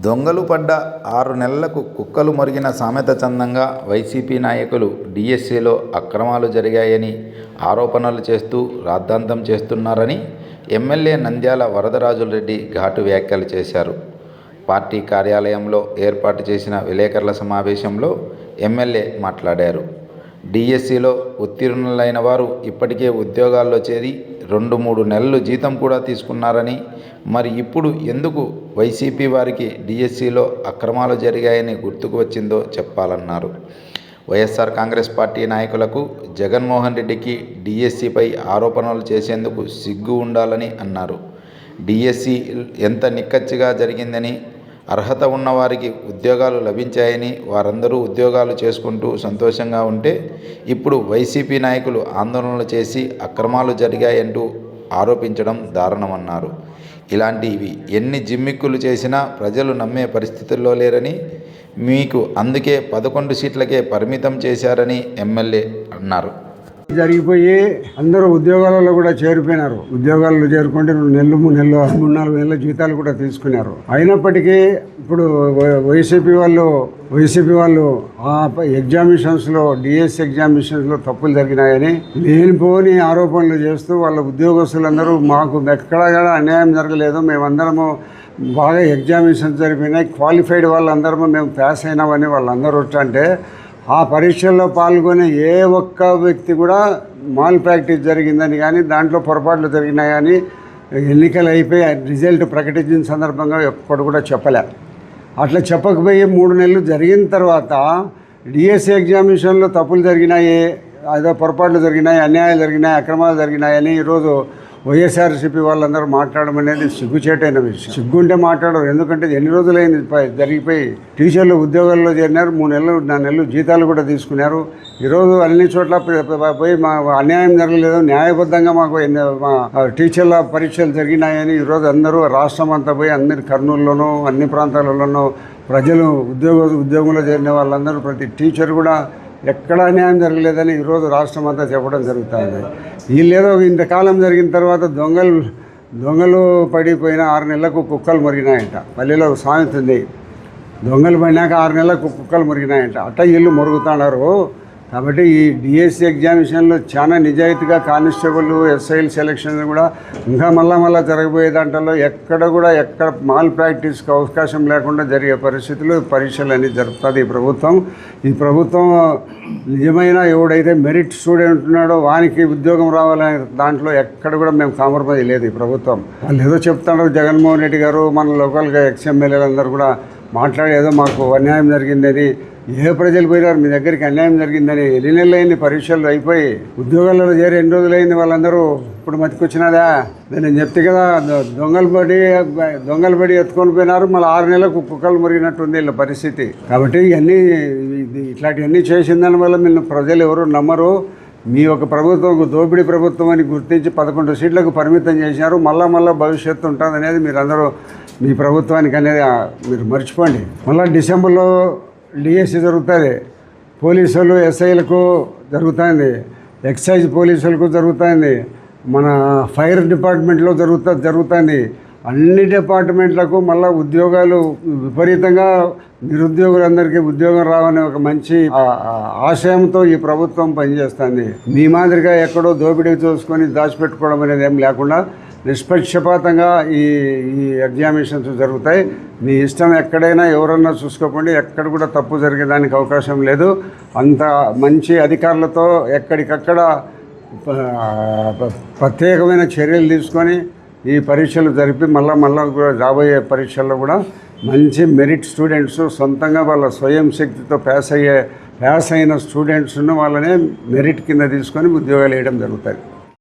దొంగలు పడ్డ 6 నెలలకు కుక్కలు మొరిగిన సామెత చందంగా వైసీపీ నాయకులు డీఎస్సీలో అక్రమాలు జరిగాయని ఆరోపణలు చేస్తూ రాద్ధాంతం చేస్తున్నారని ఎమ్మెల్యే నంద్యాల వరదరాజులరెడ్డి ఘాటు వ్యాఖ్యలు చేశారు. పార్టీ కార్యాలయంలో ఏర్పాటు చేసిన విలేకరుల సమావేశంలో ఎమ్మెల్యే మాట్లాడారు. డీఎస్సీలో ఉత్తీర్ణులైన వారు ఇప్పటికే ఉద్యోగాల్లో చేరి 2-3 నెలలు జీతం కూడా తీసుకున్నారని, మరి ఇప్పుడు ఎందుకు వైసీపీ వారికి డీఎస్సీలో అక్రమాలు జరిగాయని గుర్తుకు వచ్చిందో చెప్పాలన్నారు. వైఎస్ఆర్ కాంగ్రెస్ పార్టీ నాయకులకు జగన్మోహన్ రెడ్డికి డీఎస్సీపై ఆరోపణలు చేసేందుకు సిగ్గు ఉండాలని అన్నారు. డీఎస్సీ ఎంత నిక్కచ్చిగా జరిగిందని, అర్హత ఉన్నవారికి ఉద్యోగాలు లభించాయని, వారందరూ ఉద్యోగాలు చేసుకుంటూ సంతోషంగా ఉంటే ఇప్పుడు వైసీపీ నాయకులు ఆందోళనలు చేసి అక్రమాలు జరిగాయంటూ ఆరోపించడం దారుణమన్నారు. ఇలాంటివి ఎన్ని జిమ్మిక్కులు చేసినా ప్రజలు నమ్మే పరిస్థితుల్లో లేరని, మీకు అందుకే 11 సీట్లకే పరిమితం చేశారని ఎమ్మెల్యే అన్నారు. జరిగిపోయి అందరూ ఉద్యోగాలలో కూడా చేరిపోయినారు. ఉద్యోగాల్లో చేరుకుంటే 2 నెలలు 3 నెలలు 3-4 నెలల జీతాలు కూడా తీసుకున్నారు. అయినప్పటికీ ఇప్పుడు వైసీపీ వాళ్ళు ఆ ఎగ్జామినేషన్స్లో డిఎస్సి ఎగ్జామినేషన్స్లో తప్పులు జరిగినాయని లేనిపోని ఆరోపణలు చేస్తూ వాళ్ళ ఉద్యోగస్తులందరూ మాకు ఎక్కడా కూడా అన్యాయం జరగలేదు, మేమందరము బాగా ఎగ్జామినేషన్స్ జరిగినాయి, క్వాలిఫైడ్ వాళ్ళందరము మేము పాస్ అయినామని వాళ్ళందరూ వచ్చంటే ఆ పరీక్షల్లో పాల్గొనే ఏ ఒక్క వ్యక్తి కూడా మాల్ ప్రాక్టీస్ జరిగిందని కానీ, దాంట్లో పొరపాట్లు జరిగినాయని ఎన్నికలు అయిపోయి రిజల్ట్ ప్రకటించిన సందర్భంగా ఎప్పుడు కూడా చెప్పలే. అట్లా చెప్పకపోయి 3 నెలలు జరిగిన తర్వాత డిఎస్సి ఎగ్జామినేషన్లో తప్పులు జరిగినాయి, ఏదో పొరపాట్లు జరిగినాయి, అన్యాయాలు జరిగినాయి, అక్రమాలు జరిగినాయని ఈరోజు వైఎస్ఆర్సీపీ వాళ్ళందరూ మాట్లాడడం అనేది సిగ్గుచేటైన విషయం. సిగ్గుంటే మాట్లాడరు. ఎందుకంటే ఎన్ని రోజులైంది జరిగిపోయి టీచర్లు ఉద్యోగాల్లో చేరినారు, 3 నెలలు 4 నెలలు జీతాలు కూడా తీసుకున్నారు. ఈరోజు అన్ని చోట్ల పోయి మా అన్యాయం జరగలేదు, న్యాయబద్ధంగా మాకు మా టీచర్ల పరీక్షలు జరిగినాయని ఈరోజు అందరూ రాష్ట్రం అంతా పోయి అందరి కర్నూలులోనూ అన్ని ప్రాంతాలలోనూ ప్రజలు ఉద్యోగంలో చేరిన వాళ్ళందరూ ప్రతి టీచర్ కూడా ఎక్కడ అన్యాయం జరగలేదని ఈరోజు రాష్ట్రం అంతా చెప్పడం జరుగుతుంది. వీళ్ళేదో ఇంతకాలం జరిగిన తర్వాత దొంగలు పడిపోయిన 6 నెలలకు కుక్కలు మురిగినాయంట. పల్లెలో సామెత ఉంది, దొంగలు పడినాక 6 నెలలకు కుక్కలు మురిగినాయంట. అట్ట వీళ్ళు మురుగుతున్నారు. కాబట్టి ఈ డిఎస్సి ఎగ్జామినేషన్లో చాలా నిజాయితీగా కానిస్టేబుల్ ఎస్ఐల సెలక్షన్ కూడా ఇంకా మళ్ళా జరగబోయే దాంట్లో ఎక్కడ మాల్ ప్రాక్టీస్కి అవకాశం లేకుండా జరిగే పరిస్థితులు పరీక్షలు అన్నీ జరుపుతుంది ఈ ప్రభుత్వం. నిజమైన ఎవడైతే మెరిట్ స్టూడెంట్ ఉన్నాడో వానికి ఉద్యోగం రావాలనే దాంట్లో ఎక్కడ కూడా మేము కాంప్రమైజ్ లేదు ఈ ప్రభుత్వం. వాళ్ళు ఏదో చెప్తున్నారు, జగన్మోహన్ రెడ్డి గారు మన లోకల్గా ఎక్స్ఎమ్మెల్యేలందరూ కూడా మాట్లాడి ఏదో మాకు అన్యాయం జరిగిందని. ఏ ప్రజలు పోయినారు మీ దగ్గరికి అన్యాయం జరిగిందని? 2 నెలలు అయింది పరీక్షలు అయిపోయి, ఉద్యోగాలలో చేరి 2 రోజులైంది. వాళ్ళందరూ ఇప్పుడు మతికొచ్చినదా? నేను చెప్తే కదా, దొంగలు పడి ఎత్తుకొని పోయినారు, మళ్ళీ 6 నెలలకు కుక్కలు మురిగినట్టుంది వీళ్ళ పరిస్థితి. కాబట్టి ఇట్లాంటివన్నీ చేసిన దానివల్ల మీరు ప్రజలు ఎవరు నమ్మరు. మీ ఒక ప్రభుత్వం దోపిడీ ప్రభుత్వం అని గుర్తించి 11 సీట్లకు పరిమితం చేసినారు. మళ్ళా భవిష్యత్తు ఉంటుంది అనేది మీరందరూ మీ ప్రభుత్వానికి అనేది మీరు మర్చిపోండి. మళ్ళీ డిసెంబర్లో డిఎస్సి జరుగుతుంది, పోలీసులు ఎస్ఐలకు జరుగుతుంది, ఎక్సైజ్ పోలీసులకు జరుగుతుంది, మన ఫైర్ డిపార్ట్మెంట్లో జరుగుతుంది. అన్ని డిపార్ట్మెంట్లకు మళ్ళీ ఉద్యోగాలు విపరీతంగా నిరుద్యోగులందరికీ ఉద్యోగం రావని ఒక మంచి ఆశయంతో ఈ ప్రభుత్వం పనిచేస్తుంది. మీ మాదిరిగా ఎక్కడో దోపిడీ చూసుకొని దాచిపెట్టుకోవడం అనేది ఏం లేకుండా నిష్పక్షపాతంగా ఈ ఎగ్జామినేషన్స్ జరుగుతాయి. మీ ఇష్టం ఎక్కడైనా ఎవరన్నా చూసుకోకండి, ఎక్కడ కూడా తప్పు జరిగేదానికి అవకాశం లేదు. అంత మంచి అధికారులతో ఎక్కడికక్కడ ప్రత్యేకమైన చర్యలు తీసుకొని ఈ పరీక్షలు జరిపి మళ్ళా కూడా రాబోయే పరీక్షల్లో కూడా మంచి మెరిట్ స్టూడెంట్స్, సొంతంగా వాళ్ళ స్వయం శక్తితో పాస్ అయిన స్టూడెంట్స్ను వాళ్ళనే మెరిట్ కింద తీసుకొని ఉద్యోగాలు వేయడం జరుగుతుంది.